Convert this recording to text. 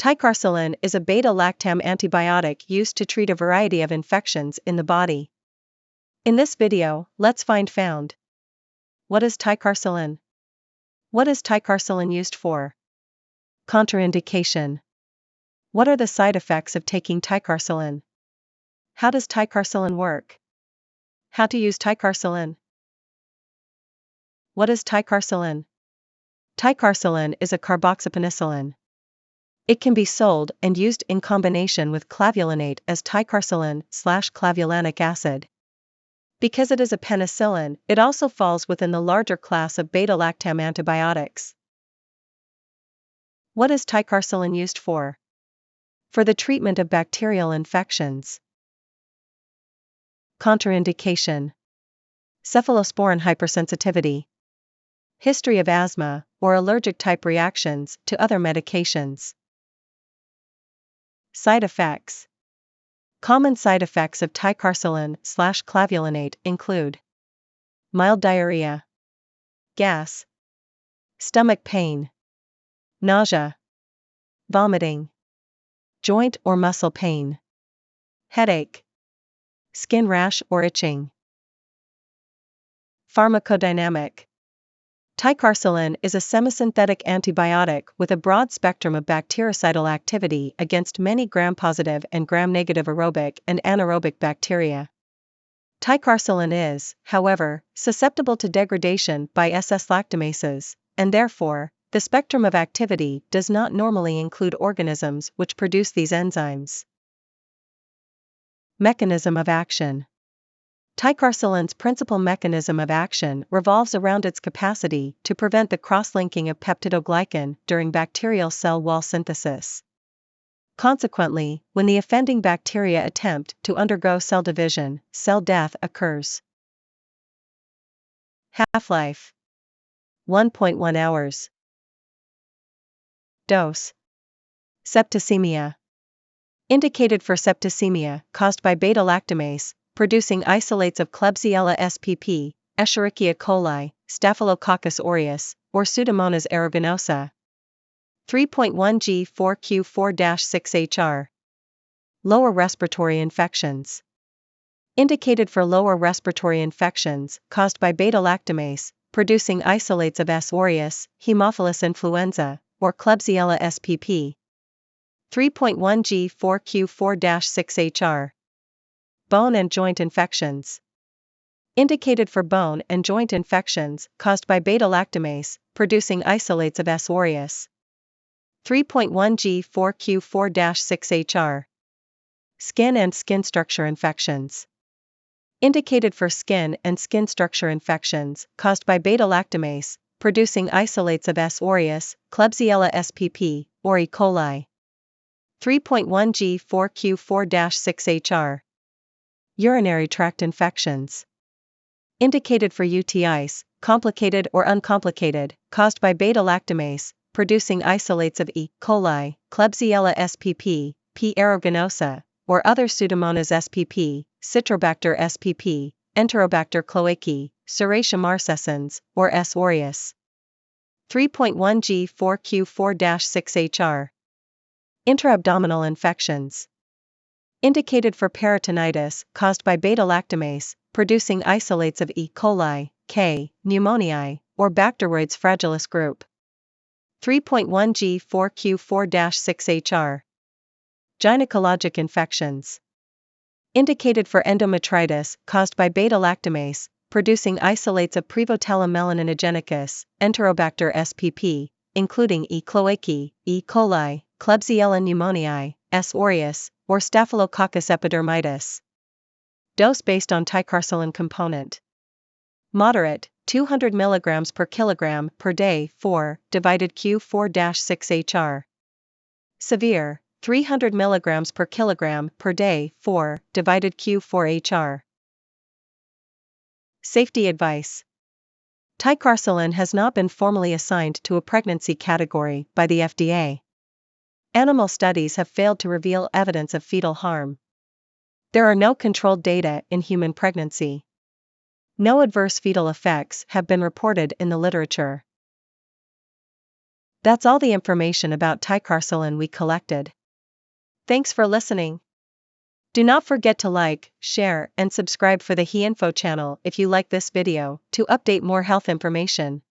Ticarcillin is a beta-lactam antibiotic used to treat a variety of infections in the body. In this video, let's found. What is ticarcillin? What is ticarcillin used for? Contraindication. What are the side effects of taking ticarcillin? How does ticarcillin work? How to use ticarcillin? What is ticarcillin? Ticarcillin is a carboxypenicillin. It can be sold and used in combination with clavulinate as ticarcillin/clavulanic acid. Because it is a penicillin, it also falls within the larger class of beta-lactam antibiotics. What is ticarcillin used for? For the treatment of bacterial infections. Contraindication. Cephalosporin hypersensitivity. History of asthma or allergic type reactions to other medications. Side effects. Common side effects of ticarcillin/clavulinate include mild diarrhea, gas, stomach pain, nausea, vomiting, joint or muscle pain, headache, skin rash or itching. Pharmacodynamic. Ticarcillin is a semisynthetic antibiotic with a broad spectrum of bactericidal activity against many gram-positive and gram-negative aerobic and anaerobic bacteria. Ticarcillin is, however, susceptible to degradation by SS-lactamases, and therefore, the spectrum of activity does not normally include organisms which produce these enzymes. Mechanism of action. Ticarcillin's principal mechanism of action revolves around its capacity to prevent the cross-linking of peptidoglycan during bacterial cell wall synthesis. Consequently, when the offending bacteria attempt to undergo cell division, cell death occurs. Half-life: 1.1 hours. Dose: Septicemia. Indicated for septicemia caused by beta-lactamase, producing isolates of Klebsiella spp, Escherichia coli, Staphylococcus aureus, or Pseudomonas aeruginosa. 3.1 G4Q4-6HR. Lower respiratory infections. Indicated for lower respiratory infections caused by beta-lactamase, producing isolates of S. aureus, Haemophilus influenza, or Klebsiella spp. 3.1 G4Q4-6HR. Bone and joint infections. Indicated for bone and joint infections caused by beta-lactamase, producing isolates of S. aureus. 3.1 G4Q4-6HR. Skin and skin structure infections. Indicated for skin and skin structure infections caused by beta-lactamase, producing isolates of S. aureus, Klebsiella spp, or E. coli. 3.1 G4Q4-6HR. Urinary tract infections. Indicated for UTIs, complicated or uncomplicated, caused by beta-lactamase, producing isolates of E. coli, Klebsiella spp, P. aeruginosa, or other Pseudomonas spp, Citrobacter spp, Enterobacter cloacae, Serratia marcescens, or S. aureus. 3.1 G4Q4-6HR. Intra-abdominal infections. Indicated for peritonitis caused by beta-lactamase, producing isolates of E. coli, K. pneumoniae, or Bacteroides fragilis group. 3.1 G4Q4-6HR. Gynecologic infections. Indicated for endometritis caused by beta-lactamase, producing isolates of Prevotella melaninogenicus, Enterobacter spp, including E. cloacae, E. coli, Klebsiella pneumoniae, S. aureus, or Staphylococcus epidermidis. Dose based on ticarcillin component. Moderate, 200 mg per kilogram per day 4, divided Q4-6HR. Severe, 300 mg per kilogram per day 4, divided Q4HR. Safety advice. Ticarcillin has not been formally assigned to a pregnancy category by the FDA. Animal studies have failed to reveal evidence of fetal harm. There are no controlled data in human pregnancy. No adverse fetal effects have been reported in the literature. That's all the information about ticarcillin we collected. Thanks for listening. Do not forget to like, share, and subscribe for the HeInfo channel if you like this video to update more health information.